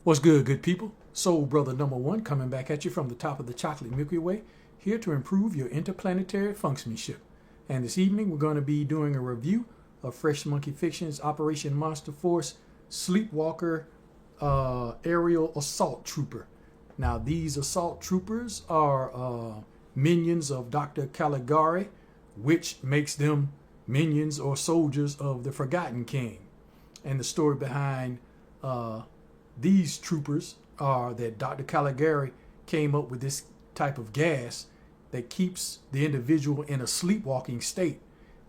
What's good people? Soul Brother number one coming back at you from the top of the chocolate Milky Way, here to improve your interplanetary functionship. And this evening we're going to be doing a review of Fresh Monkey Fiction's Operation Monster Force Sleepwalker Aerial Assault Trooper. Now these assault troopers are minions of Dr. Caligari, which makes them minions or soldiers of the Forgotten King. And the story behind these troopers are that Dr. Caligari came up with this type of gas that keeps the individual in a sleepwalking state.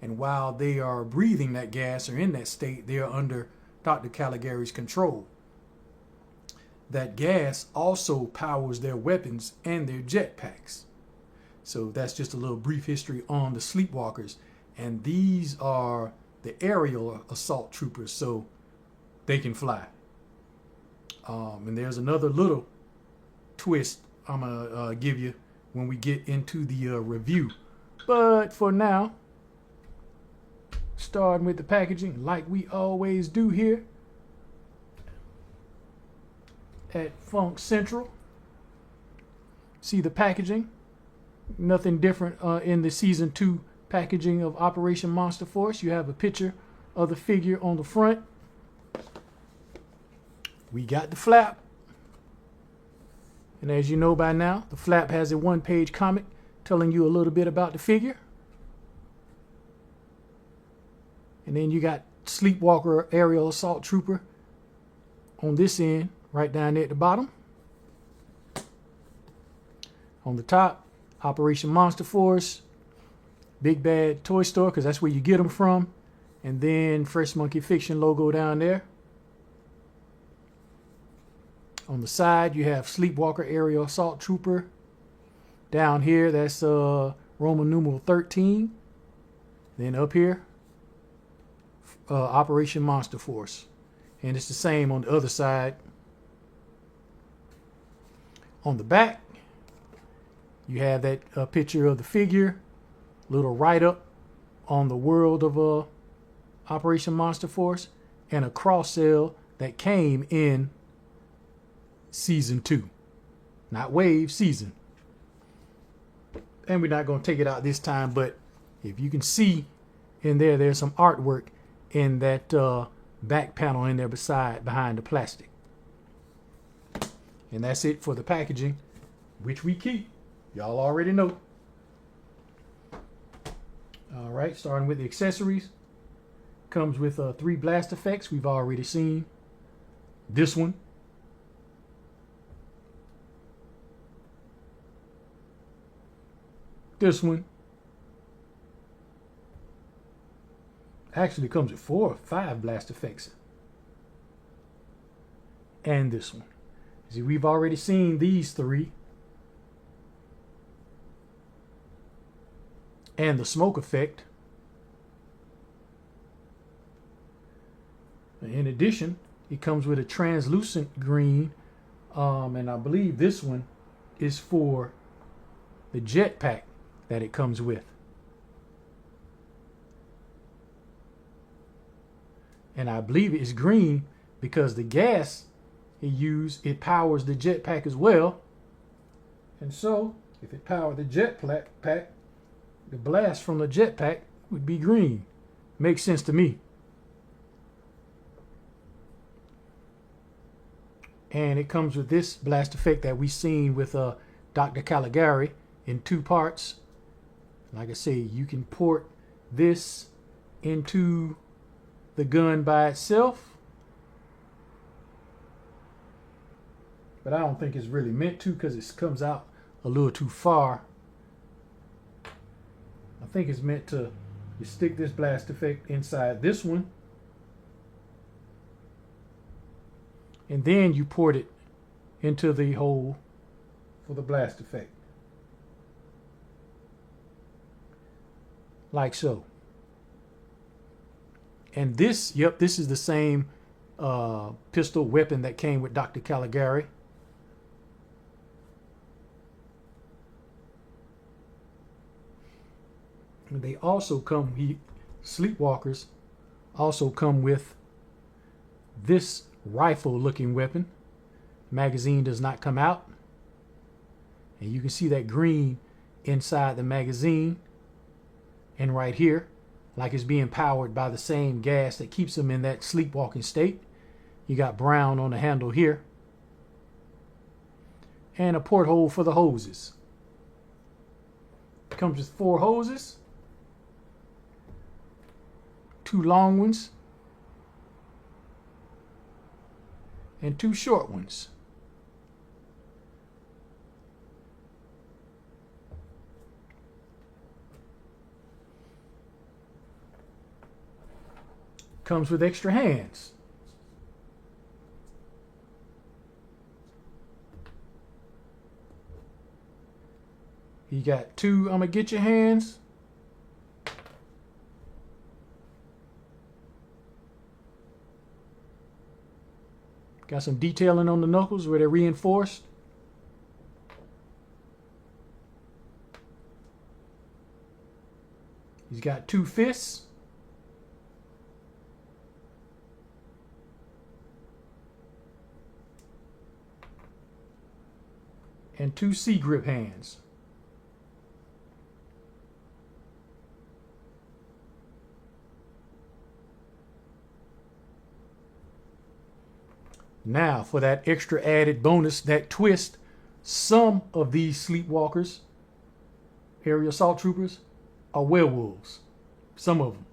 And while they are breathing that gas or in that state, they are under Dr. Caligari's control. That gas also powers their weapons and their jetpacks. So that's just a little brief history on the Sleepwalkers. And these are the aerial assault troopers, so they can fly. And there's another little twist I'm going to give you when we get into the review. But for now, starting with the packaging like we always do here at Funk Central. See the packaging? Nothing different in the Season 2 packaging of Operation Monster Force. You have a picture of the figure on the front. We got the flap. And as you know by now, the flap has a one-page comic telling you a little bit about the figure. And then you got Sleepwalker Aerial Assault Trooper on this end, right down there at the bottom. On the top, Operation Monster Force, Big Bad Toy Store, because that's where you get them from. And then Fresh Monkey Fiction logo down there. On the side, you have Sleepwalker Aerial Assault Trooper. Down here, that's Roman numeral 13. Then up here, Operation Monster Force. And it's the same on the other side. On the back, you have that picture of the figure, little write-up on the world of Operation Monster Force, and a cross-sell that came in Season 2. Not Wave, Season. And we're not going to take it out this time, but if you can see in there, there's some artwork in that back panel in there behind the plastic. And that's it for the packaging, which we keep. Y'all already know. All right, starting with the accessories. Comes with 3 blast effects we've already seen. This one. This one. Actually comes with 4 or 5 blast effects. And this one. See, we've already seen these 3. And the smoke effect. In addition, it comes with a translucent green. And I believe this one is for the jetpack that it comes with. And I believe it's green because the gas it powers the jetpack as well. And so, if it powered the jetpack, the blast from the jetpack would be green. Makes sense to me. And it comes with this blast effect that we've seen with Dr. Caligari in 2 parts. Like I say, you can port this into the gun by itself. But I don't think it's really meant to because it comes out a little too far. I think it's meant to, you stick this blast effect inside this one. And then you port it into the hole for the blast effect. Like so. And this, yep, this is the same pistol weapon that came with Dr. Caligari. And they also come, Sleepwalkers also come with this rifle looking weapon Magazine does not come out. And you can see that green inside the magazine and right here, like it's being powered by the same gas that keeps them in that sleepwalking state. You got brown on the handle here. And a porthole for the hoses. Comes with 4 hoses. 2 long ones. And 2 short ones. Comes with extra hands. You got 2 I'ma get your hands. Got some detailing on the knuckles where they're reinforced. He's got 2 fists. And 2 C-grip hands. Now, for that extra added bonus, that twist, some of these sleepwalkers, area assault troopers, are werewolves. Some of them.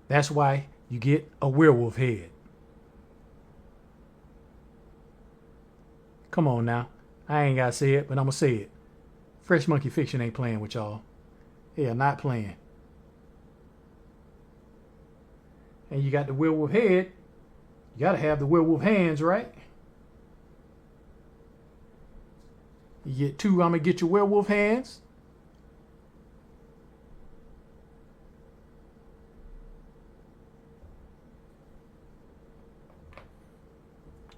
That's why you get a werewolf head. Come on now. I ain't gotta say it, but I'm gonna say it. Fresh Monkey Fiction ain't playing with y'all. Yeah, not playing. And you got the werewolf head. You gotta have the werewolf hands, right? You get 2, I'm gonna get your werewolf hands.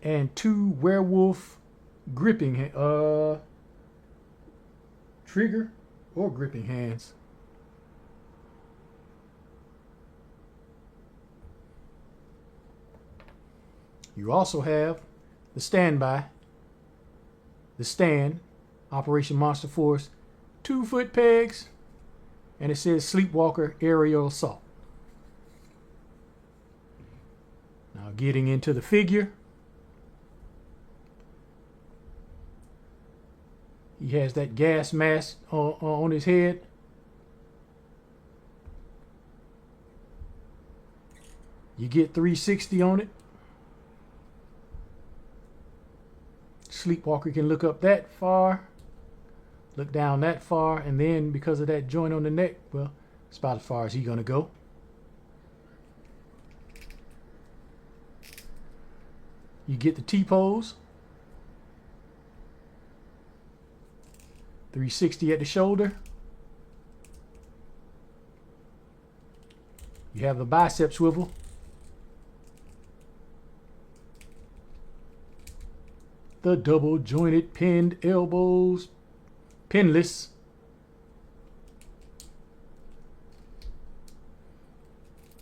And 2 werewolf gripping trigger or gripping hands. You also have the standby, the stand, Operation Monster Force, 2-foot pegs, and it says Sleepwalker Aerial Assault. Now getting into the figure. He has that gas mask on his head. You get 360 on it. Sleepwalker can look up that far, look down that far, and then because of that joint on the neck, well, it's about as far as he's gonna go. You get the T-pose. 360 at the shoulder. You have the bicep swivel. The double jointed pinned elbows, pinless.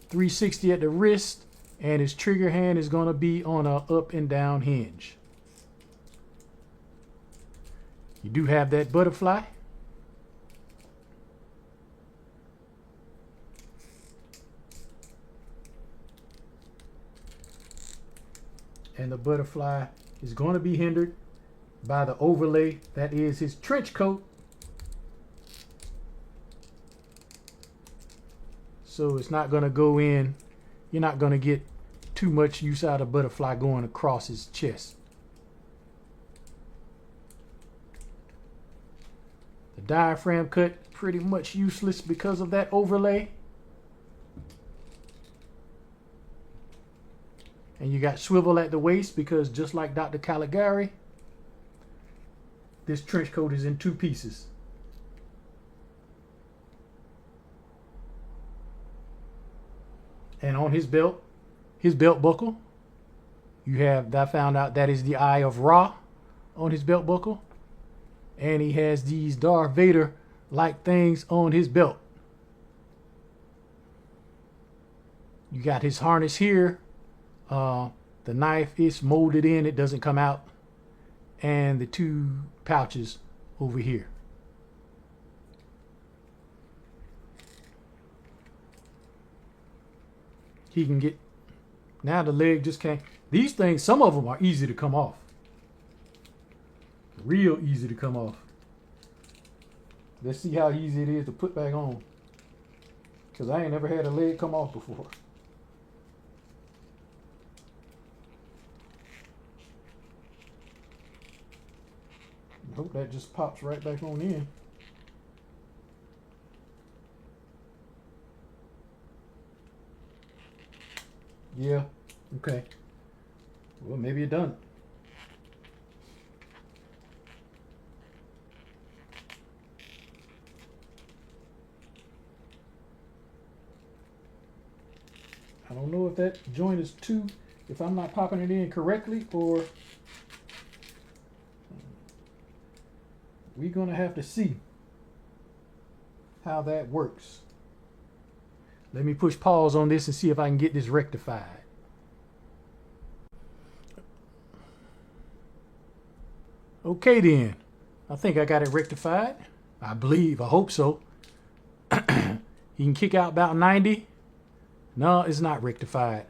.360 at the wrist, and his trigger hand is going to be on a up and down hinge. You do have that butterfly. And the butterfly is going to be hindered by the overlay that is his trench coat. So it's not going to go in. You're not going to get too much use out of butterfly going across his chest. The diaphragm cut pretty much useless because of that overlay. And you got swivel at the waist because just like Dr. Caligari, this trench coat is in 2 pieces. And on his belt buckle, you have, I found out that is the Eye of Ra on his belt buckle. And he has these Darth Vader like things on his belt. You got his harness here. The knife is molded in, it doesn't come out. And the 2 pouches over here. He can get, now the leg just can't. These things, some of them are easy to come off. Real easy to come off. Let's see how easy it is to put back on. Because I ain't never had a leg come off before. I hope that just pops right back on in. Yeah, okay. Well, maybe it done. I don't know if that joint is too, if I'm not popping it in correctly, or we're gonna have to see how that works. Let me push pause on this and see if I can get this rectified. Okay then, I think I got it rectified. I believe, I hope so. He can kick out about 90. No, it's not rectified.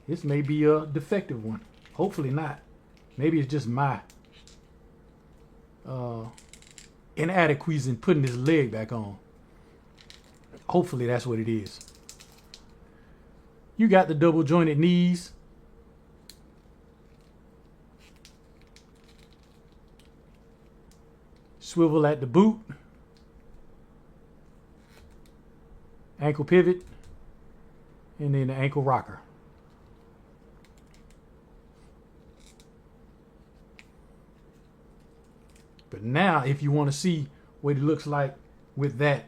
This may be a defective one. Hopefully not. Maybe it's just my inadequacies in putting this leg back on. Hopefully that's what it is. You got the double jointed knees. Swivel at the boot. Ankle pivot. And then the ankle rocker. But now if you want to see what it looks like with that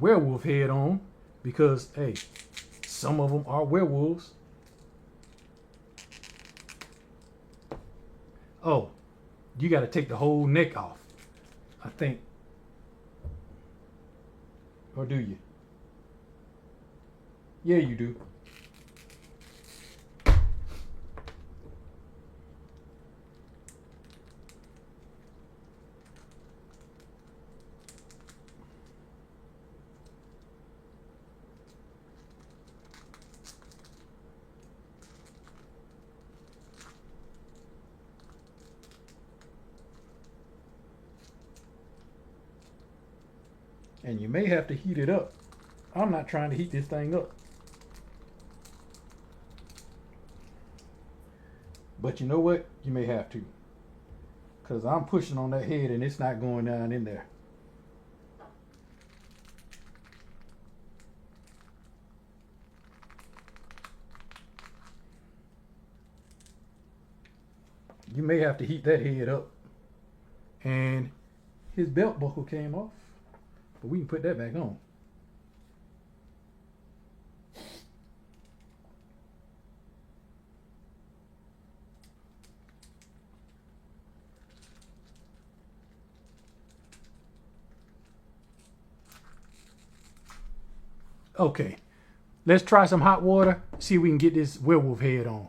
werewolf head on, because hey, some of them are werewolves. Oh, you got to take the whole neck off, I think. Or do you? Yeah, you do. And you may have to heat it up. I'm not trying to heat this thing up. But you know what? You may have to. Because I'm pushing on that head and it's not going down in there. You may have to heat that head up. And his belt buckle came off. But we can put that back on. Okay, let's try some hot water, see if we can get this werewolf head on.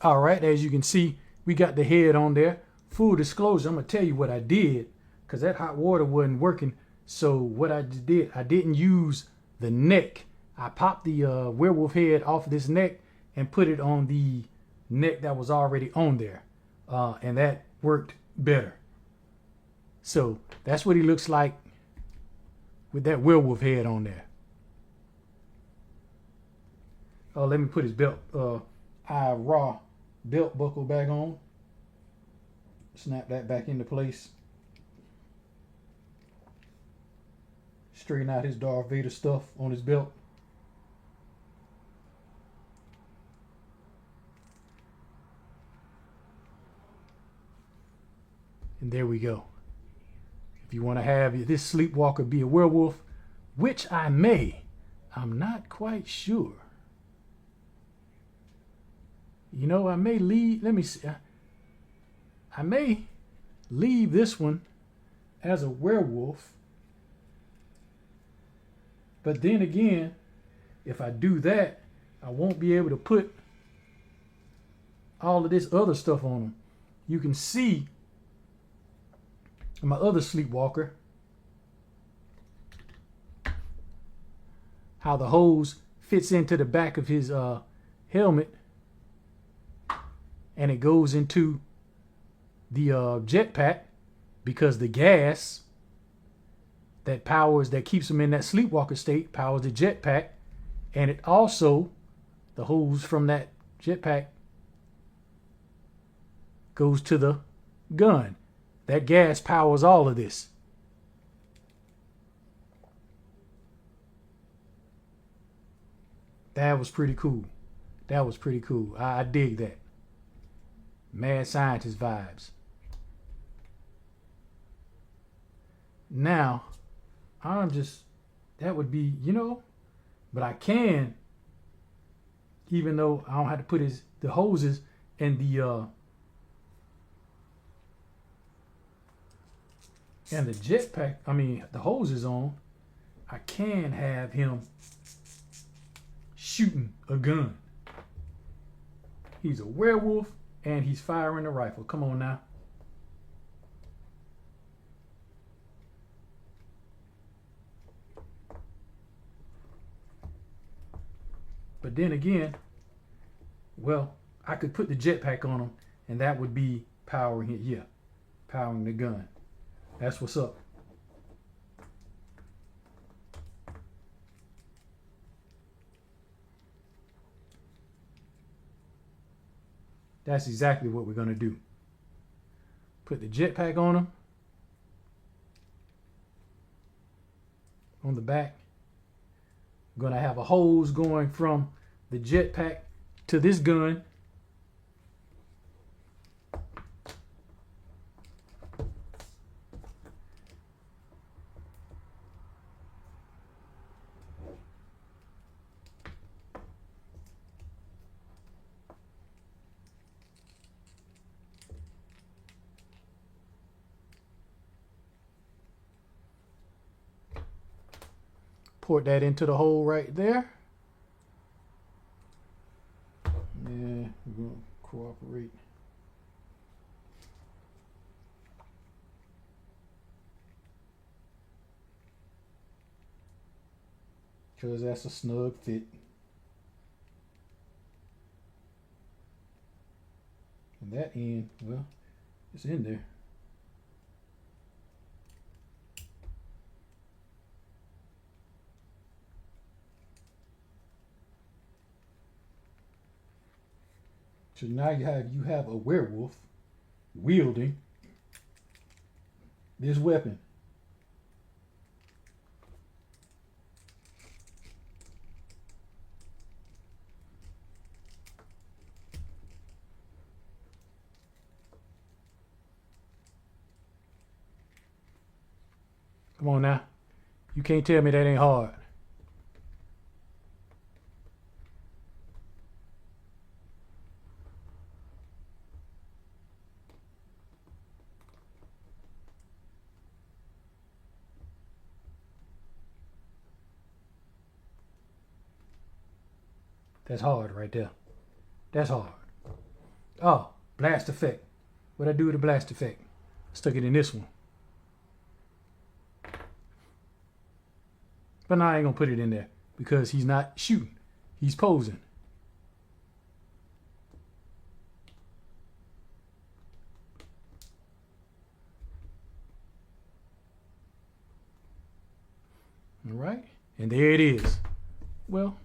All right, as you can see, we got the head on there. Full disclosure, I'm gonna tell you what I did, because that hot water wasn't working. So what I did, I didn't use the neck. I popped the werewolf head off this neck and put it on the neck that was already on there. And that worked better. So that's what he looks like with that werewolf head on there. Let me put his belt, raw belt buckle back on. Snap that back into place. Straighten out his Darth Vader stuff on his belt. And there we go. If you want to have this Sleepwalker be a werewolf, which I may, I'm not quite sure. You know, I may leave, let me see. I may leave this one as a werewolf. But then again, if I do that, I won't be able to put all of this other stuff on them. You can see my other Sleepwalker how the hose fits into the back of his helmet, and it goes into the jetpack, because the gas that keeps him in that sleepwalker state powers the jetpack, and it also, the hose from that jetpack goes to the gun. That gas powers all of this. That was pretty cool. That was pretty cool. I dig that. Mad scientist vibes. Now, that would be, but I can, even though I don't have to put the hoses and the jetpack, the hoses on, I can have him shooting a gun. He's a werewolf and he's firing a rifle. Come on now. But then again, well, I could put the jetpack on him and that would be powering it. Yeah, powering the gun. That's what's up. That's exactly what we're going to do. Put the jetpack on him. On the back. I'm going to have a hose going from the jetpack to this gun. Port that into the hole right there. Yeah, we're going to cooperate. Because that's a snug fit. And that end, well, it's in there. So now you have a werewolf wielding this weapon. Come on now. You can't tell me that ain't hard. That's hard right there. That's hard. Oh, blast effect. What'd I do with the blast effect? Stuck it in this one. But now I ain't gonna put it in there because he's not shooting. He's posing. All right. And there it is. Well,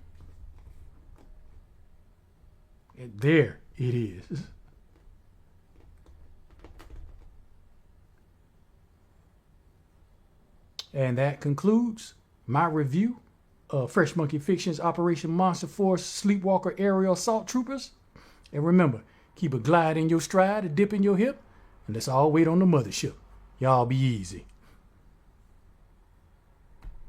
and there it is. And that concludes my review of Fresh Monkey Fiction's Operation Monster Force Sleepwalker Aerial Assault Troopers. And remember, keep a glide in your stride, a dip in your hip, and let's all wait on the mothership. Y'all be easy.